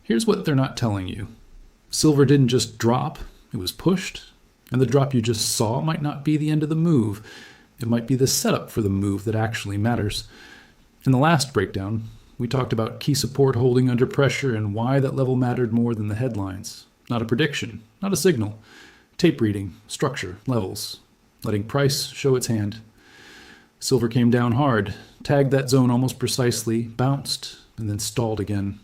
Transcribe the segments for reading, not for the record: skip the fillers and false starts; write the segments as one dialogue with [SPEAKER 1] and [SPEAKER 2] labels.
[SPEAKER 1] Here's what they're not telling you. Silver didn't just drop, it was pushed. And the drop you just saw might not be the end of the move. It might be the setup for the move that actually matters. In the last breakdown, we talked about key support holding under pressure and why that level mattered more than the headlines. Not a prediction, not a signal. Tape reading, structure, levels, letting price show its hand. Silver came down hard, tagged that zone almost precisely, bounced, and then stalled again.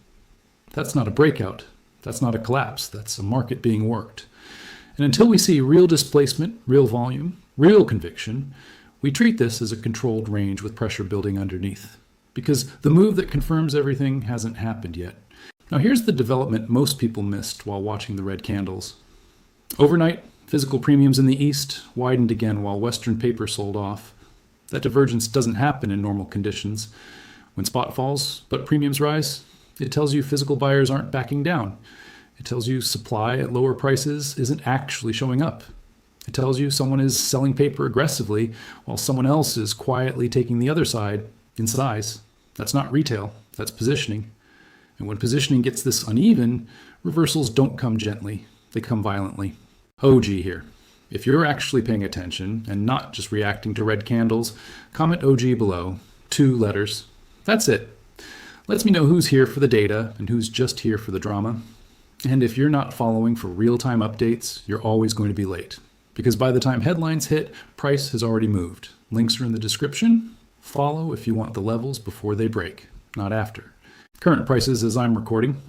[SPEAKER 1] That's not a breakout. That's not a collapse. That's a market being worked. And until we see real displacement, real volume, real conviction, we treat this as a controlled range with pressure building underneath. Because the move that confirms everything hasn't happened yet. Now here's the development most people missed while watching the red candles. Overnight, physical premiums in the East widened again while Western paper sold off. That divergence doesn't happen in normal conditions. When spot falls, but premiums rise, it tells you physical buyers aren't backing down. It tells you supply at lower prices isn't actually showing up. It tells you someone is selling paper aggressively while someone else is quietly taking the other side in size. That's not retail, that's positioning. And when positioning gets this uneven, reversals don't come gently, they come violently. OG here. If you're actually paying attention and not just reacting to red candles, comment OG below. 2 letters. That's it. Lets me know who's here for the data and who's just here for the drama. And if you're not following for real-time updates, you're always going to be late. Because by the time headlines hit, price has already moved. Links are in the description. Follow if you want the levels before they break, not after. Current prices as I'm recording.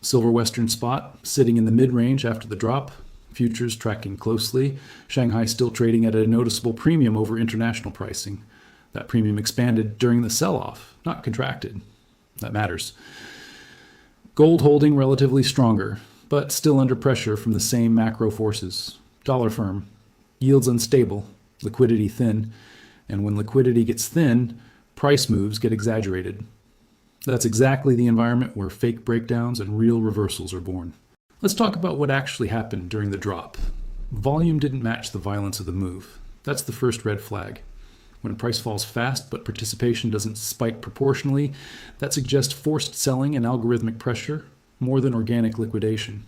[SPEAKER 1] Silver Western spot sitting in the mid-range after the drop. Futures tracking closely. Shanghai still trading at a noticeable premium over international pricing. That premium expanded during the sell-off, not contracted. That matters. Gold holding relatively stronger, but still under pressure from the same macro forces. Dollar firm. Yields unstable. Liquidity thin. And when liquidity gets thin, price moves get exaggerated. That's exactly the environment where fake breakdowns and real reversals are born. Let's talk about what actually happened during the drop. Volume didn't match the violence of the move. That's the first red flag. When a price falls fast but participation doesn't spike proportionally, that suggests forced selling and algorithmic pressure more than organic liquidation.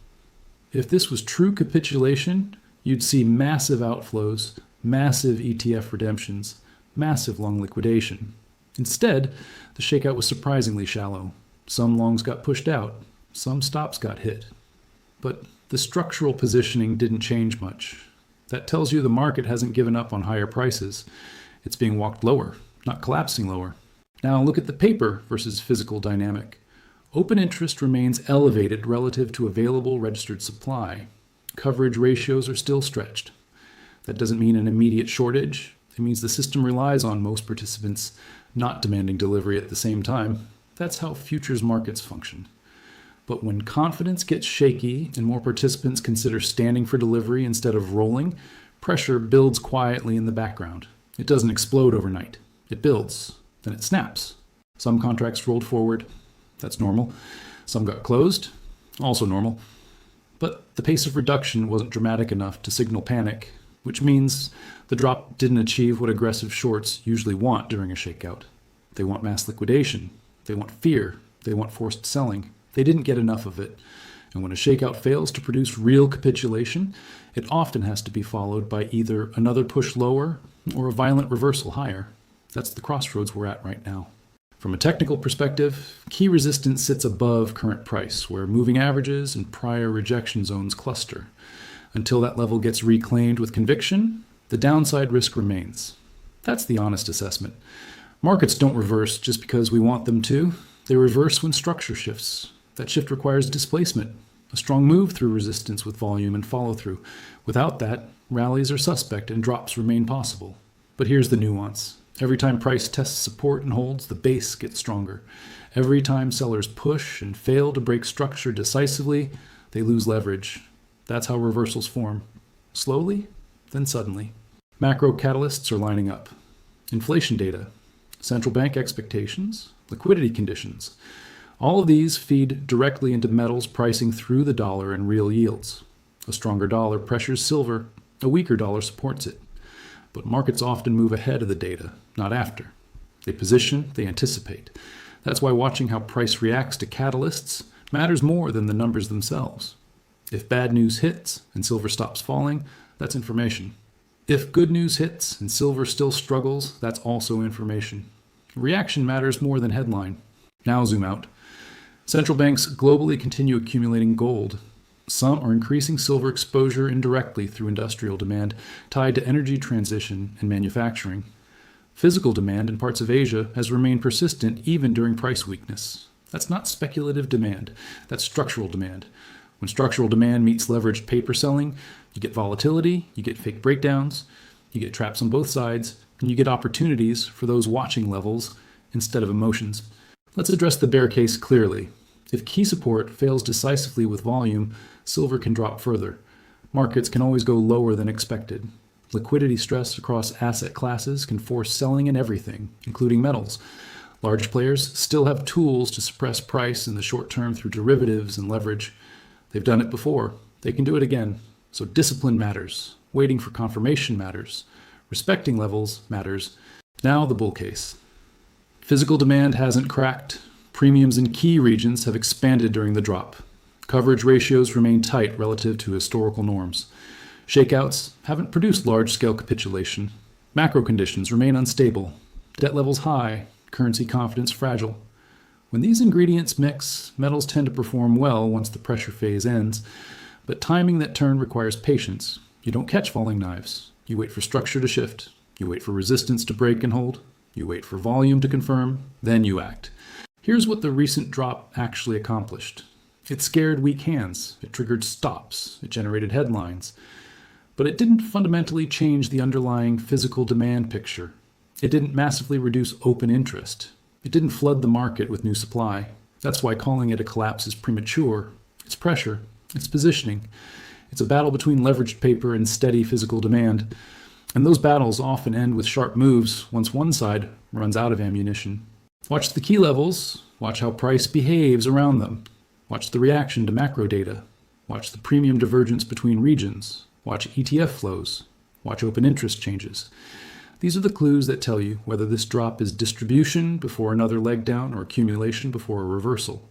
[SPEAKER 1] If this was true capitulation, you'd see massive outflows, massive ETF redemptions, massive long liquidation. Instead, the shakeout was surprisingly shallow. Some longs got pushed out, some stops got hit. But the structural positioning didn't change much. That tells you the market hasn't given up on higher prices. It's being walked lower, not collapsing lower. Now look at the paper versus physical dynamic. Open interest remains elevated relative to available registered supply. Coverage ratios are still stretched. That doesn't mean an immediate shortage. It means the system relies on most participants not demanding delivery at the same time. That's how futures markets function. But when confidence gets shaky and more participants consider standing for delivery instead of rolling, pressure builds quietly in the background. It doesn't explode overnight. It builds, then it snaps. Some contracts rolled forward. That's normal. Some got closed. Also normal. But the pace of reduction wasn't dramatic enough to signal panic, which means the drop didn't achieve what aggressive shorts usually want during a shakeout. They want mass liquidation. They want fear. They want forced selling. They didn't get enough of it. And when a shakeout fails to produce real capitulation, it often has to be followed by either another push lower or a violent reversal higher. That's the crossroads we're at right now. From a technical perspective, key resistance sits above current price, where moving averages and prior rejection zones cluster. Until that level gets reclaimed with conviction, the downside risk remains. That's the honest assessment. Markets don't reverse just because we want them to. They reverse when structure shifts. That shift requires displacement, a strong move through resistance with volume and follow-through. Without that, rallies are suspect and drops remain possible. But here's the nuance. Every time price tests support and holds, the base gets stronger. Every time sellers push and fail to break structure decisively, they lose leverage. That's how reversals form. Slowly, then suddenly. Macro catalysts are lining up. Inflation data, central bank expectations, liquidity conditions. All of these feed directly into metals pricing through the dollar and real yields. A stronger dollar pressures silver, a weaker dollar supports it. But markets often move ahead of the data, not after. They position, they anticipate. That's why watching how price reacts to catalysts, matters more than the numbers themselves. If bad news hits and silver stops falling, that's information. If good news hits and silver still struggles, that's also information. Reaction matters more than headline. Now zoom out. Central banks globally continue accumulating gold. Some are increasing silver exposure indirectly through industrial demand tied to energy transition and manufacturing. Physical demand in parts of Asia has remained persistent even during price weakness. That's not speculative demand, that's structural demand. When structural demand meets leveraged paper selling, you get volatility, you get fake breakdowns, you get traps on both sides, and you get opportunities for those watching levels instead of emotions. Let's address the bear case clearly. If key support fails decisively with volume, silver can drop further. Markets can always go lower than expected. Liquidity stress across asset classes can force selling in everything, including metals. Large players still have tools to suppress price in the short term through derivatives and leverage. They've done it before. They can do it again. So discipline matters. Waiting for confirmation matters. Respecting levels matters. Now the bull case. Physical demand hasn't cracked. Premiums in key regions have expanded during the drop. Coverage ratios remain tight relative to historical norms. Shakeouts haven't produced large-scale capitulation. Macro conditions remain unstable. Debt levels high. Currency confidence fragile. When these ingredients mix, metals tend to perform well once the pressure phase ends, but timing that turn requires patience. You don't catch falling knives. You wait for structure to shift. You wait for resistance to break and hold. You wait for volume to confirm. Then you act. Here's what the recent drop actually accomplished. It scared weak hands. It triggered stops. It generated headlines. But it didn't fundamentally change the underlying physical demand picture. It didn't massively reduce open interest. It didn't flood the market with new supply. That's why calling it a collapse is premature. It's pressure. It's positioning. It's a battle between leveraged paper and steady physical demand. And those battles often end with sharp moves once one side runs out of ammunition. Watch the key levels. Watch how price behaves around them. Watch the reaction to macro data. Watch the premium divergence between regions. Watch ETF flows. Watch open interest changes. These are the clues that tell you whether this drop is distribution before another leg down or accumulation before a reversal.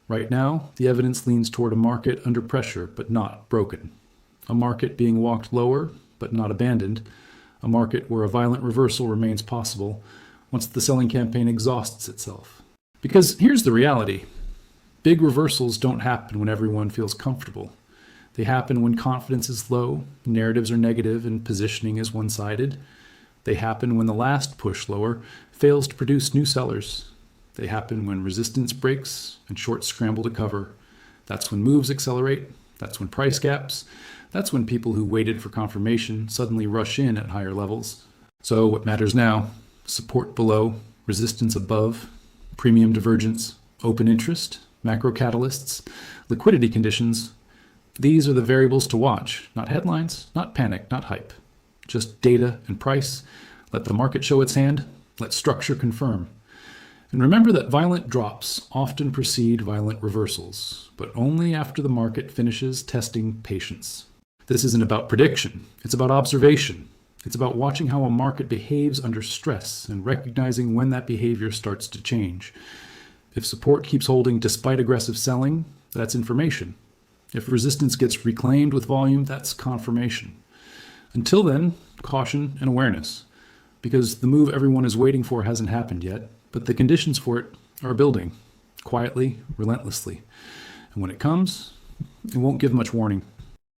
[SPEAKER 1] Right now, the evidence leans toward a market under pressure but not broken. A market being walked lower but not abandoned. A market where a violent reversal remains possible once the selling campaign exhausts itself. Because here's the reality. Big reversals don't happen when everyone feels comfortable. They happen when confidence is low, narratives are negative, and positioning is one-sided. They happen when the last push lower fails to produce new sellers. They happen when resistance breaks and shorts scramble to cover. That's when moves accelerate. That's when price gaps. That's when people who waited for confirmation suddenly rush in at higher levels. So what matters now? Support below, resistance above, premium divergence, open interest, macro catalysts, liquidity conditions. These are the variables to watch, not headlines, not panic, not hype. Just data and price. Let the market show its hand. Let structure confirm. And remember that violent drops often precede violent reversals, but only after the market finishes testing patience. This isn't about prediction. It's about observation. It's about watching how a market behaves under stress and recognizing when that behavior starts to change. If support keeps holding despite aggressive selling, that's information. If resistance gets reclaimed with volume, that's confirmation. Until then, caution and awareness, because the move everyone is waiting for hasn't happened yet, but the conditions for it are building, quietly, relentlessly. And when it comes, it won't give much warning.